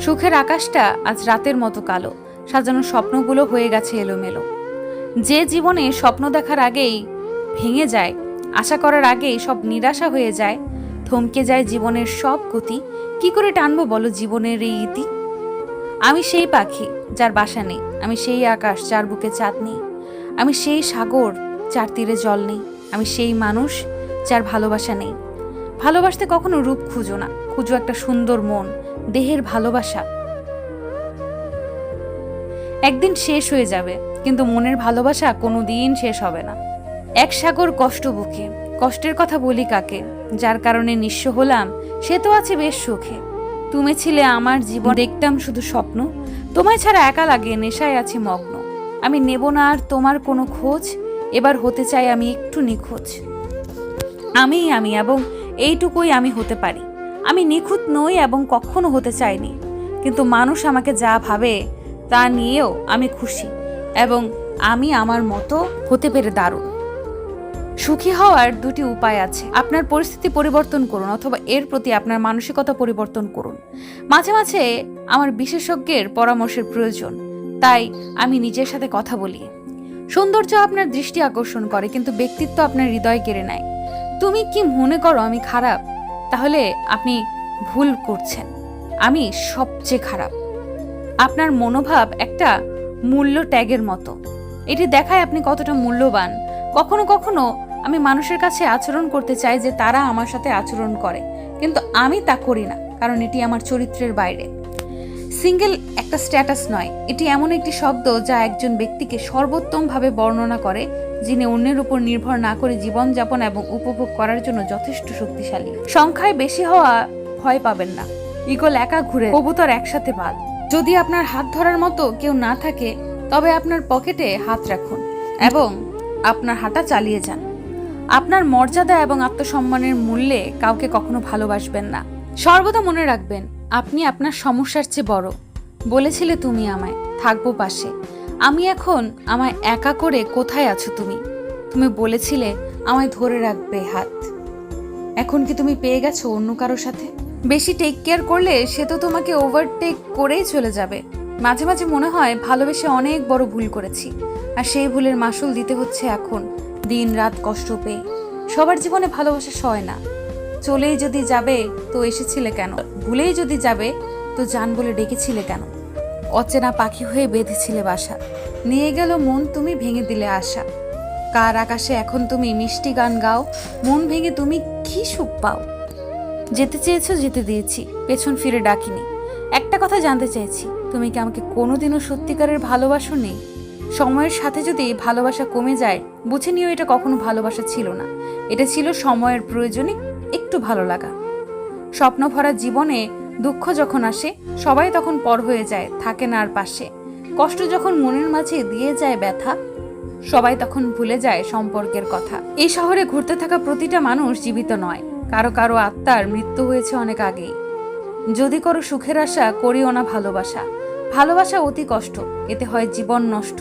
সুখের আকাশটা আজ রাতের মতো কালো, সাজানো স্বপ্নগুলো হয়ে গেছে এলোমেলো। যে জীবনে স্বপ্ন দেখার আগেই ভেঙে যায়, আশা করার আগেই সব নিরাশা হয়ে যায়, থমকে যায় জীবনের সব গতি, কি করে টানবো বলো জীবনের এই ইতি? আমি সেই পাখি যার বাসা নেই, আমি সেই আকাশ যার বুকে চাঁদ নেই, আমি সেই সাগর যার তীরে জল নেই, আমি সেই মানুষ যার ভালোবাসা নেই। ভালোবাসতে কখনো রূপ খুঁজো না, খুঁজো একটা সুন্দর মন, দেহের ভালোবাসা। একদিন শেষ হয়ে যাবে, কিন্তু মনের ভালোবাসা কোনোদিন শেষ হবে না। এক সাগর কষ্ট বুকে, কষ্টের কথা বলি কাকে? যার কারণে নিঃস্ব হলাম, সে তো আছে বেশ সুখে। তুমি ছিলে আমার জীবন, দেখতাম শুধু স্বপ্ন, তোমায় ছাড়া একা লাগে, নেশায় আছি মগ্ন। আমি নেব না আর তোমার কোনো খোঁজ, এবার হতে চাই আমি একটু নিখোঁজ। আমি এবং এইটুকুই আমি হতে পারি। আমি নিখুঁত নই এবং কখনো হতে চাইনি, কিন্তু মানুষ আমাকে যা ভাবে তা নিয়েও আমি খুশি, এবং আমি আমার মতো হতে পেরে দারুণ। সুখী হওয়ার দুটি উপায় আছে, আপনার পরিস্থিতি পরিবর্তন করুন অথবা এর প্রতি আপনার মানসিকতা পরিবর্তন করুন। মাঝে মাঝে আমার বিশেষজ্ঞের পরামর্শের প্রয়োজন, তাই আমি নিজের সাথে কথা বলি। সৌন্দর্য আপনার দৃষ্টি আকর্ষণ করে, কিন্তু ব্যক্তিত্ব আপনার হৃদয় কেড়ে নেয়। তুমি কি মনে করো আমি খারাপ? তাহলে আপনি ভুল করছেন, আমি সবচেয়ে খারাপ। আপনার মনোভাব একটা মূল্য ট্যাগের মতো, এটি দেখায় আপনি কতটা মূল্যবান। কখনো কখনো আমি মানুষের কাছে আচরণ করতে চাই যে তারা আমার সাথে আচরণ করে, কিন্তু আমি তা করি না, কারণ এটি আমার চরিত্রের বাইরে। সিঙ্গেল একটা স্ট্যাটাস নয়, এটি এমন একটি শব্দ যা একজন ব্যক্তিকে সর্বোত্তমভাবে বর্ণনা করে, যিনি অন্যের উপর নির্ভর না করে জীবনযাপন এবং উপভোগ করার জন্য যথেষ্ট শক্তিশালী। সংখ্যায় বেশি হওয়া ভয় পাবেন না, ইগল একা ঘুরে, কবুতর একসাথে পাল। যদি আপনার হাত ধরার মতো কেউ না থাকে, তবে আপনার পকেটে হাত রাখুন এবং আপনার হাঁটা চালিয়ে যান। আপনার মর্যাদা এবং আত্মসম্মানের মূল্যে কাউকে কখনো ভালোবাসবেন না। সর্বদা মনে রাখবেন, আপনি আপনার সমস্যার চেয়ে বড়। বলেছিলে তুমি আমায়, থাকবো পাশে। আমি এখন আমায় একা করে কোথায় আছো তুমি? তুমি বলেছিলে আমায় ধরে রাখবে হাত। এখন কি তুমি পেয়ে গেছো অন্য কারোর সাথে? বেশি টেক কেয়ার করলে সে তো তোমাকে ওভারটেক করেই চলে যাবে। মাঝে মাঝে মনে হয় ভালোবেসে অনেক বড় ভুল করেছি, আর সেই ভুলের মাসুল দিতে হচ্ছে এখন, দিন রাত কষ্ট পেয়ে। সবার জীবনে ভালোবাসা সয় না। চলেই যদি যাবে তো এসেছিলে কেন? ভুলেই যদি যাবে তো জান বলে ডেকেছিলে কেন? অচেনা পাখি হয়ে বেঁধেছিলে বাসা, নিয়ে গেল মন, তুমি ভেঙে দিলে আশা। কার আকাশে এখন তুমি মিষ্টি গান গাও, মন ভেঙে তুমি কি সুখ পাও? যেতে চেয়েছো, যেতে দিয়েছি, পেছন ফিরে ডাকিনি। একটা কথা জানতে চাইছি, তুমি কি আমাকে কোনোদিনও সত্যিকারের ভালোবাসো নেই? সময়ের সাথে যদি ভালোবাসা কমে যায়, বুঝে নিও এটা কখনো ভালোবাসা ছিল না, এটা ছিল সময়ের প্রয়োজনে একটু ভালো লাগা। স্বপ্ন ভরা জীবনে দুঃখ যখন আসে, সবাই তখন পর হয়ে যায়, থাকে না আর পাশে। কষ্ট যখন মনের মাঝে দিয়ে যায় ব্যথা, সবাই তখন ভুলে যায় সম্পর্কের কথা। এই শহরে ঘুরতে থাকা প্রতিটা মানুষ জীবিত নয়, কারো কারো আত্মার মৃত্যু হয়েছে অনেক আগেই। যদি করো সুখের আশা, করিও না ভালোবাসা। ভালোবাসা অতি কষ্ট, এতে হয় জীবন নষ্ট।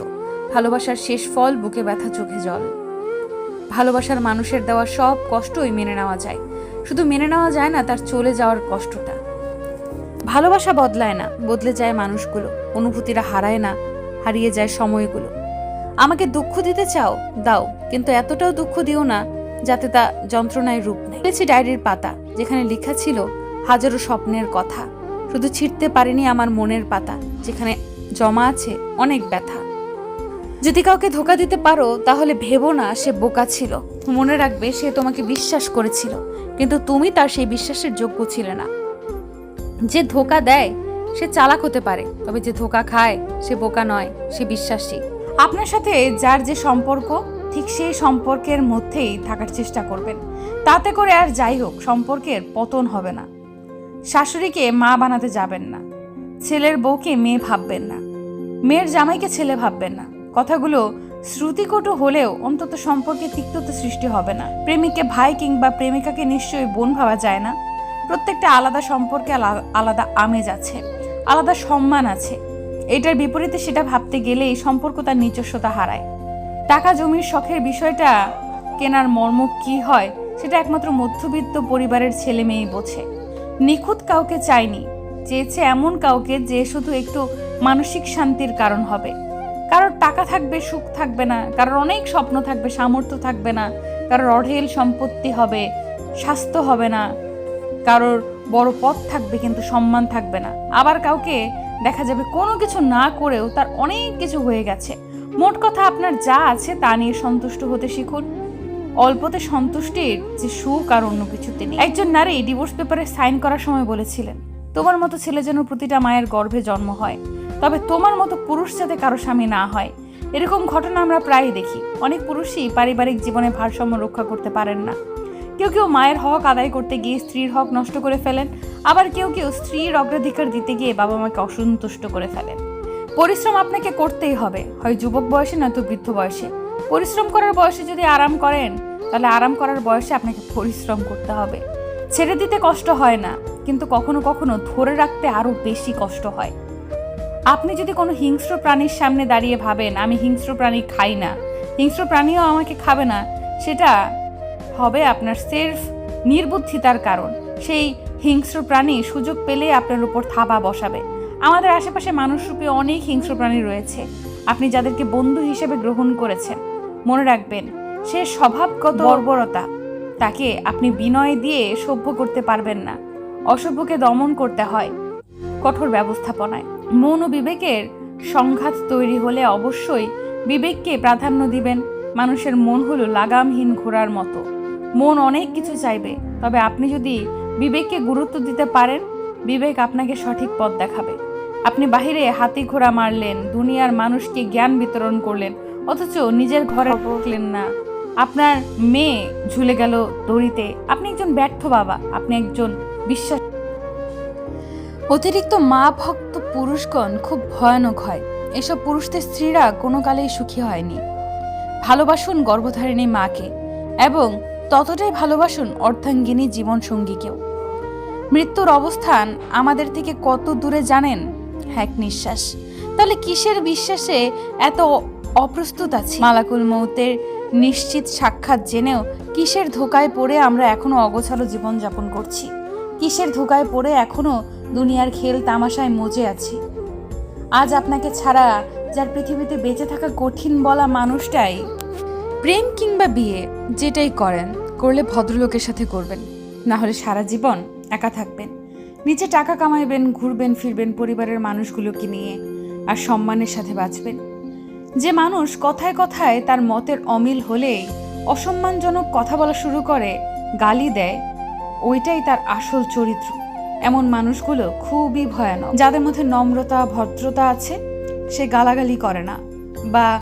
ভালোবাসার শেষ ফল বুকে ব্যথা, চোখে জল। ভালোবাসার মানুষের দেওয়া সব কষ্টই মেনে নেওয়া যায়, শুধু মেনে নেওয়া যায় না তার চলে যাওয়ার কষ্টটা। ভালোবাসা বদলায় না, বদলে যায় মানুষগুলো। অনুভূতিরা হারায় না, হারিয়ে যায় সময়গুলো। আমাকে দুঃখ দিতে চাও, দাও, কিন্তু এতটাও দুঃখ দিও না যাতে তা যন্ত্রণায় রূপ নেয়। পেয়েছি ডায়েরির পাতা, যেখানে লেখা ছিল হাজারো স্বপ্নের কথা, শুধু ছিঁড়তে পারিনি আমার মনের পাতা, যেখানে জমা আছে অনেক ব্যথা। যদি কাউকে ধোকা দিতে পারো, তাহলে ভেবো না সে বোকা ছিল। মনে রাখবে সে তোমাকে বিশ্বাস করেছিল, কিন্তু তুমি তার সেই বিশ্বাসের যোগ্য ছিলে না। যে ধোকা দেয় সে চালাক হতে পারে, তবে যে ধোকা খায় সে বোকা নয়, সে বিশ্বাসী। আপনার সাথে যার যে সম্পর্ক, ঠিক সেই সম্পর্কের মধ্যেই থাকার চেষ্টা করবেন। তাতে করে আর যাই হোক, সম্পর্কের পতন হবে না। শাশুড়িকে মা বানাতে যাবেন না, ছেলের বউকে মেয়ে ভাববেন না, মেয়ের জামাইকে ছেলে ভাববেন না। কথাগুলো শ্রুতিকটু হলেও অন্তত সম্পর্কে তিক্ততা সৃষ্টি হবে না। প্রেমিককে ভাই কিংবা প্রেমিকাকে নিশ্চয়ই বোন ভাবা যায় না। প্রত্যেকটা আলাদা সম্পর্কে আলাদা আমেজ আছে, আলাদা সম্মান আছে। এটার বিপরীতে সেটা ভাবতে গেলেই সম্পর্ক তার নিজস্বতা হারায়। টাকা জমির শখের বিষয়টা কেনার মর্ম কি হয়, সেটা একমাত্র মধ্যবিত্ত পরিবারের ছেলে মেয়ে বোঝে। নিখুঁত কাউকে চাইনি, চেয়েছে এমন কাউকে যে শুধু একটু মানসিক শান্তির কারণ হবে। কারোর টাকা থাকবে, সুখ থাকবে না, কারোর অনেক স্বপ্ন থাকবে, সামর্থ্য থাকবে না, কারোর অঢেল সম্পত্তি হবে, স্বাস্থ্য হবে না, কারোর বড় পদ থাকবে কিন্তু সম্মান থাকবে না। আবার কাউকে দেখা যাবে কোনো কিছু না করেও তার অনেক কিছু হয়ে গেছে। মোট কথা, আপনার যা আছে তা নিয়ে সন্তুষ্ট হতে শিখুন। অল্পতে সন্তুষ্টির যে সুখ আর অন্য কিছুতে নেই। একজন নারী ডিভোর্স পেপারে সাইন করার সময় বলেছিলেন, তোমার মতো ছেলে যেন প্রতিটা মায়ের গর্ভে জন্ম হয়, তবে তোমার মতো পুরুষ যাতে কারো স্বামী না হয়। এরকম ঘটনা আমরা প্রায়ই দেখি। অনেক পুরুষই পারিবারিক জীবনে ভারসাম্য রক্ষা করতে পারেন না। কেউ কেউ মায়ের হক আদায় করতে গিয়ে স্ত্রীর হক নষ্ট করে ফেলেন, আবার কেউ কেউ স্ত্রীর অগ্রাধিকার দিতে গিয়ে বাবা মাকে অসন্তুষ্ট করে ফেলেন। পরিশ্রম আপনাকে করতেই হবে, হয় যুবক বয়সে নয়তো বৃদ্ধ বয়সে। পরিশ্রম করার বয়সে যদি আরাম করেন, তাহলে আরাম করার বয়সে আপনাকে পরিশ্রম করতে হবে। ছেড়ে দিতে কষ্ট হয় না, কিন্তু কখনো কখনো ধরে রাখতে আরো বেশি কষ্ট হয়। আপনি যদি কোনো হিংস্র প্রাণীর সামনে দাঁড়িয়ে ভাবেন, আমি হিংস্র প্রাণী খাই না, হিংস্র প্রাণীও আমাকে খাবে না, সেটা হবে আপনার সেলফ নির্বুদ্ধিতার কারণ। সেই হিংস্র প্রাণী সুযোগ পেলে আপনার উপর থাবা বসাবে। আমাদের আশেপাশে মানুষরূপী অনেক হিংস্র প্রাণী রয়েছে। আপনি যাদেরকে বন্ধু হিসেবে গ্রহণ করেছেন, মনে রাখবেন সে স্বভাবগত বর্বরতা, তাকে আপনি বিনয় দিয়ে সভ্য করতে পারবেন না। অসভ্যকে দমন করতে হয় কঠোর ব্যবস্থাপনায়। মন ও বিবেকের সংঘাত তৈরি হলে অবশ্যই বিবেককে প্রাধান্য দিবেন। মানুষের মন হলো লাগামহীন ঘোড়ার মতো, মন অনেক কিছু চাইবে, তবে আপনি যদি বিবেককে গুরুত্ব দিতে পারেন, বিবেক আপনাকে সঠিক পথ দেখাবে। আপনি বাহিরে হাতি ঘোড়া মারলেন, দুনিয়ার মানুষকে জ্ঞান বিতরণ করলেন, অথচ নিজের ঘরে ঢুকলেন না। আপনার মেয়ে ঝুলে গেল দড়িতে। আপনি একজন ব্যর্থ বাবা, আপনি একজন বিশ্বাস। অতিরিক্ত মা ভক্ত পুরুষগণ খুব ভয়ানক হয়। এসব পুরুষদের স্ত্রীরা কোনো কালেই সুখী হয়নি। ভালোবাসুন গর্ভধারিণী মাকে, এবং ততটাই ভালোবাসুন অর্ধাঙ্গিনী জীবন সঙ্গীকেও। মৃত্যুর অবস্থান আমাদের থেকে কত দূরে জানেন? এক নিঃশ্বাস। তাহলে কিসের বিশ্বাসে এত অপ্রস্তুত আছি? মালাকুল মৌতের নিশ্চিত সাক্ষাৎ জেনেও কিসের ধোকায় পড়ে আমরা এখনো অগোছালো জীবনযাপন করছি? কিসের ধোকায় পড়ে এখনো দুনিয়ার খেল তামাশায় মজে আছি? আজ আপনাকে ছাড়া যার পৃথিবীতে বেঁচে থাকা কঠিন বলা মানুষটাই। প্রেম কিংবা বিয়ে যেটাই করেন, করলে ভদ্রলোকের সাথে করবেন, না হলে সারা জীবন একা থাকবেন। নিচে টাকা কামাইবেন, ঘুরবেন ফিরবেন পরিবারের মানুষগুলোকে নিয়ে, আর সম্মানের সাথে বাঁচবেন। যে মানুষ কথায় কথায় তার মতের অমিল হলেই অসম্মানজনক কথা বলা শুরু করে, গালি দেয়, ওইটাই তার আসল চরিত্র। এমন মানুষগুলো খুবই ভয়ানক। যাদের মধ্যে নম্রতা ভদ্রতা আছে, সে গালাগালি করে না বা